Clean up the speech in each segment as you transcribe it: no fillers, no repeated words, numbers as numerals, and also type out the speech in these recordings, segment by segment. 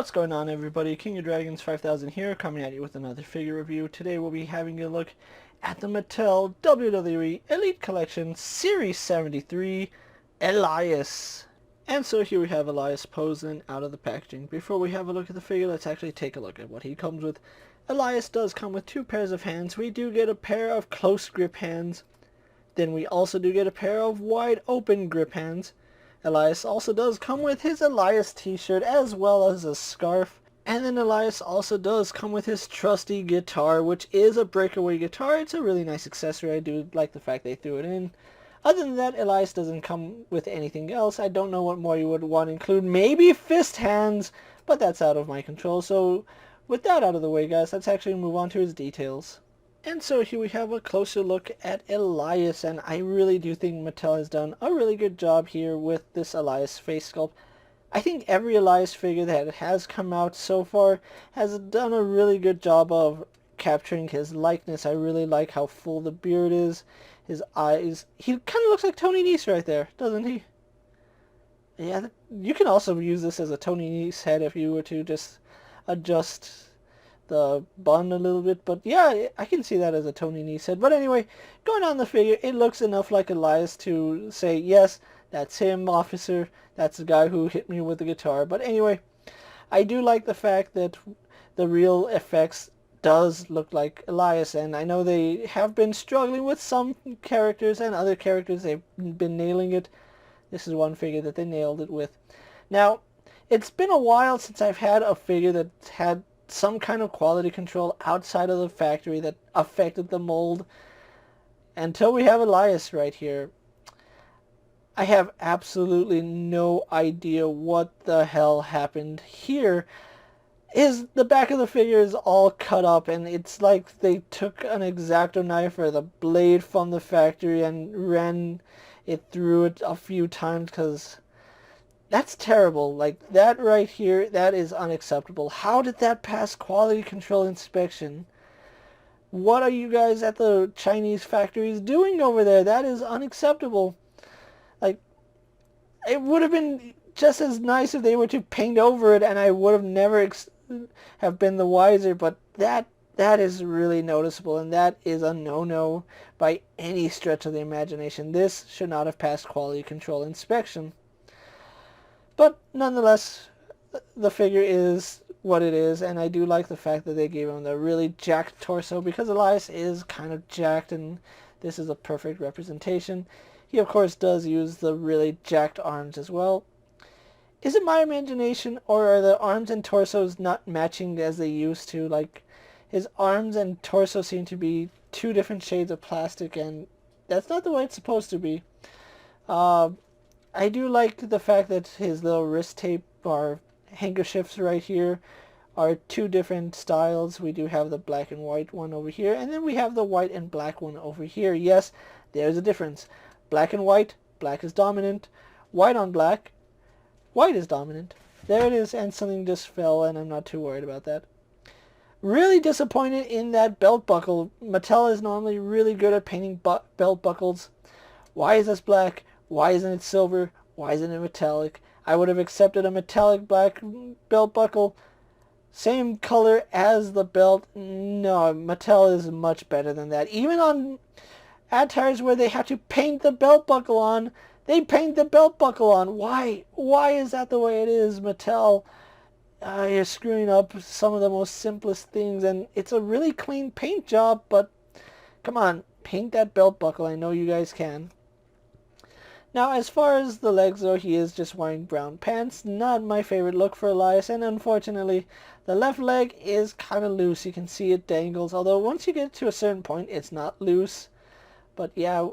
What's going on, everybody? King of Dragons 5000 here, coming at you with another figure review. Today we'll be having a look at the Mattel WWE Elite Collection Series 73 Elias. And so here we have Elias posing out of the packaging. Before we have a look at the figure, let's actually take a look at what he comes with. Elias does come with two pairs of hands. We do get a pair of close grip hands. Then we also do get a pair of wide open grip hands. Elias also does come with his Elias t-shirt as well as a scarf. And then Elias also does come with his trusty guitar, which is a breakaway guitar. It's a really nice accessory. I do like the fact they threw it in. Other than that, Elias doesn't come with anything else. I don't know what more you would want to include. Maybe fist hands, but that's out of my control. So with that out of the way, guys, let's actually move on to his details. And so here we have a closer look at Elias, and I really do think Mattel has done a really good job here with this Elias face sculpt. I think every Elias figure that has come out so far has done a really good job of capturing his likeness. I really like how full the beard is, his eyes. He kind of looks like Tony Nese right there, doesn't he? Yeah, you can also use this as a Tony Nese head if you were to just adjust the bun a little bit, but yeah, I can see that as a Tony Nese head. But anyway, going on the figure, it looks enough like Elias to say, yes, that's him, officer, that's the guy who hit me with the guitar. But anyway, I do like the fact that the real effects does look like Elias, and I know they have been struggling with some characters, and other characters they've been nailing it. This is one figure that they nailed it with. Now, it's been a while since I've had a figure that had some kind of quality control outside of the factory that affected the mold. Until we have Elias right here, I have absolutely no idea what the hell happened here. The back of the figure is all cut up, and it's like they took an X-Acto knife or the blade from the factory and ran it through it a few times, because that's terrible. Like, that right here, that is unacceptable. How did that pass quality control inspection? What are you guys at the Chinese factories doing over there? That is unacceptable. Like, it would have been just as nice if they were to paint over it, and I would have never have been the wiser, but that is really noticeable, and that is a no-no by any stretch of the imagination. This should not have passed quality control inspection. But nonetheless, the figure is what it is, and I do like the fact that they gave him the really jacked torso, because Elias is kind of jacked, and this is a perfect representation. He, of course, does use the really jacked arms as well. Is it my imagination, or are the arms and torsos not matching as they used to? Like, his arms and torso seem to be two different shades of plastic, and that's not the way it's supposed to be. I do like the fact that his little wrist tape or handkerchiefs right here are two different styles. We do have the black and white one over here, and then we have the white and black one over here. Yes, there's a difference. Black and white, black is dominant. White on black, white is dominant. There it is, and something just fell, and I'm not too worried about that. Really disappointed in that belt buckle. Mattel is normally really good at painting belt buckles. Why is this black? Why isn't it silver? Why isn't it metallic? I would have accepted a metallic black belt buckle. Same color as the belt. No, Mattel is much better than that. Even on attires where they have to paint the belt buckle on, they paint the belt buckle on. Why? Why is that the way it is, Mattel? You're screwing up some of the most simplest things, and it's a really clean paint job, but come on, paint that belt buckle. I know you guys can. Now, as far as the legs though, he is just wearing brown pants. Not my favorite look for Elias, and unfortunately, the left leg is kind of loose. You can see it dangles, although once you get to a certain point, it's not loose. But yeah,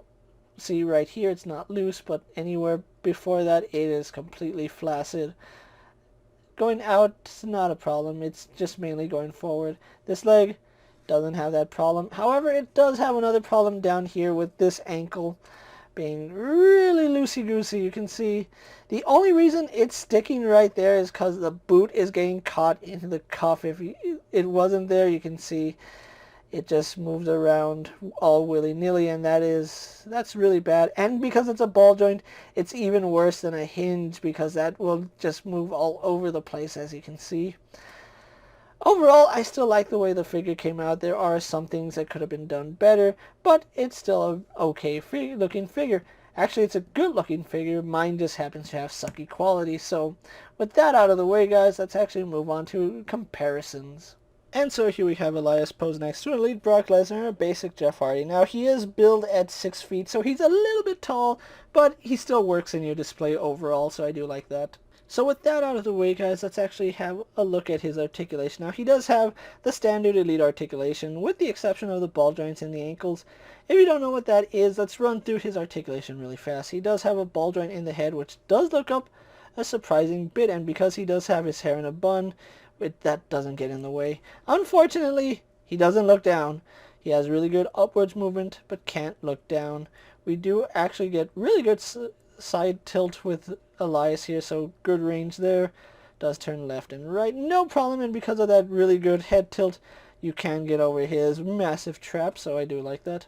see right here, it's not loose, but anywhere before that, it is completely flaccid. Going out, it's not a problem. It's just mainly going forward. This leg doesn't have that problem. However, it does have another problem down here with this ankle being really loosey-goosey. You can see the only reason it's sticking right there is because the boot is getting caught into the cuff. If it wasn't there, you can see It just moves around all willy-nilly, and that's really bad. And because it's a ball joint, it's even worse than a hinge, because that will just move all over the place, as you can see. Overall, I still like the way the figure came out. There are some things that could have been done better, but it's still an okay looking figure. Actually, it's a good looking figure. Mine just happens to have sucky quality. So with that out of the way, guys, let's actually move on to comparisons. And so here we have Elias posed next to Elite Brock Lesnar and a basic Jeff Hardy. Now, he is billed at 6 feet, so he's a little bit tall, but he still works in your display overall, so I do like that. So with that out of the way, guys, let's actually have a look at his articulation. Now, he does have the standard Elite articulation, with the exception of the ball joints and the ankles. If you don't know what that is, let's run through his articulation really fast. He does have a ball joint in the head, which does look up a surprising bit, and because he does have his hair in a bun, that doesn't get in the way. Unfortunately, he doesn't look down. He has really good upwards movement, but can't look down. We do actually get really good side tilt with Elias here, so good range there. Does turn left and right, no problem, and because of that really good head tilt, you can get over his massive trap, so I do like that.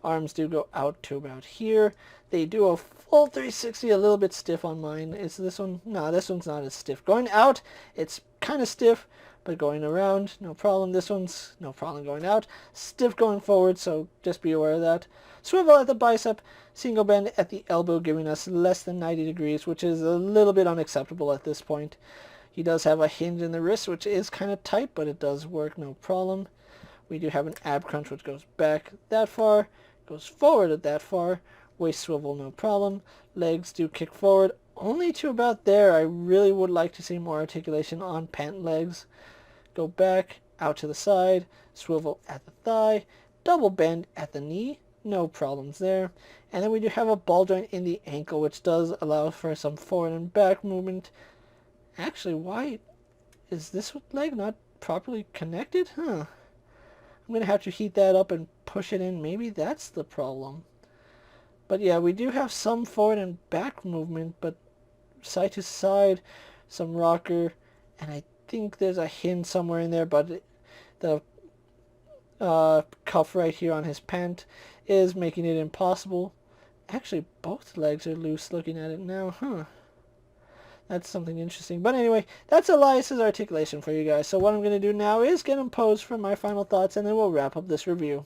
Arms do go out to about here. They do a full 360, a little bit stiff on mine. Is this one? No, this one's not as stiff. Going out, it's kind of stiff, but going around, no problem. This one's no problem going out. Stiff going forward, so just be aware of that. Swivel at the bicep, single bend at the elbow, giving us less than 90 degrees, which is a little bit unacceptable at this point. He does have a hinge in the wrist, which is kind of tight, but it does work, no problem. We do have an ab crunch, which goes back that far, goes forward at that far. Waist swivel, no problem. Legs do kick forward, only to about there. I really would like to see more articulation on pant legs. Go back, out to the side, swivel at the thigh, double bend at the knee, no problems there. And then we do have a ball joint in the ankle, which does allow for some forward and back movement. Actually, why is this leg not properly connected? I'm going to have to heat that up and push it in. Maybe that's the problem. But yeah, we do have some forward and back movement, but side to side, some rocker, and I think there's a hinge somewhere in there, but the cuff right here on his pant is making it impossible. Actually, both legs are loose looking at it now, That's something interesting. But anyway, that's Elias's articulation for you guys. So what I'm going to do now is get him posed for my final thoughts, and then we'll wrap up this review.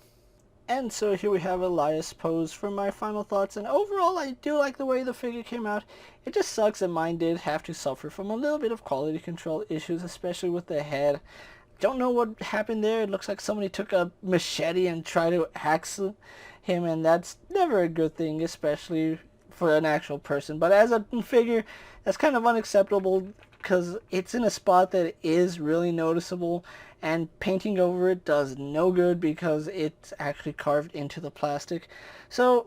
And so here we have Elias posed for my final thoughts, and overall I do like the way the figure came out. It just sucks that mine did have to suffer from a little bit of quality control issues, especially with the head. Don't know what happened there. It looks like somebody took a machete and tried to axe him, and that's never a good thing, especially for an actual person. But as a figure, that's kind of unacceptable, because it's in a spot that is really noticeable, and painting over it does no good because it's actually carved into the plastic. So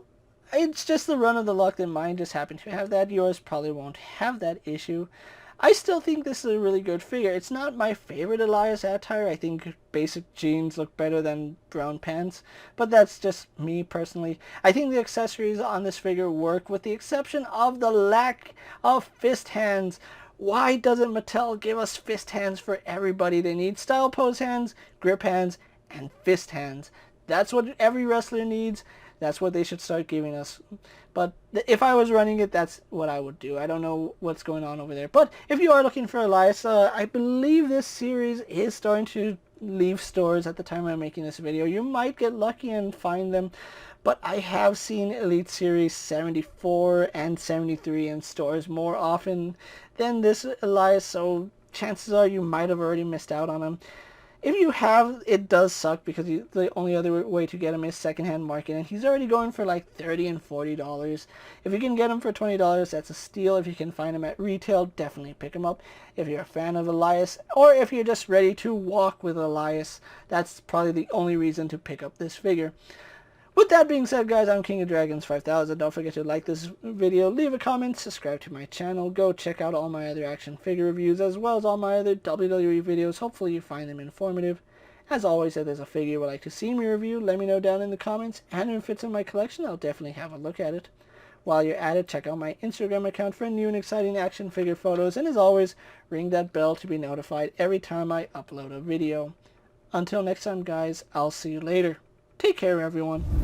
it's just the run of the luck that mine just happened to have that. Yours probably won't have that issue. I still think this is a really good figure. It's not my favorite Elias attire. I think basic jeans look better than brown pants, but that's just me personally. I think the accessories on this figure work, with the exception of the lack of fist hands. Why doesn't Mattel give us fist hands for everybody? They need style pose hands, grip hands, and fist hands. That's what every wrestler needs. That's what they should start giving us. But if I was running it, that's what I would do. I don't know what's going on over there. But if you are looking for Elias, I believe this series is starting to leave stores at the time I'm making this video. You might get lucky and find them. But I have seen Elite Series 74 and 73 in stores more often than this Elias, so chances are you might have already missed out on him. If you have, it does suck, because the only other way to get him is secondhand market, and he's already going for like $30 and $40. If you can get him for $20, that's a steal. If you can find him at retail, definitely pick him up. If you're a fan of Elias, or if you're just ready to walk with Elias, that's probably the only reason to pick up this figure. With that being said, guys, I'm KingofDragons 5000. Don't forget to like this video, leave a comment, subscribe to my channel. Go check out all my other action figure reviews, as well as all my other WWE videos. Hopefully you find them informative. As always, if there's a figure you would like to see me review, let me know down in the comments. And if it's in my collection, I'll definitely have a look at it. While you're at it, check out my Instagram account for new and exciting action figure photos. And as always, ring that bell to be notified every time I upload a video. Until next time, guys, I'll see you later. Take care, everyone.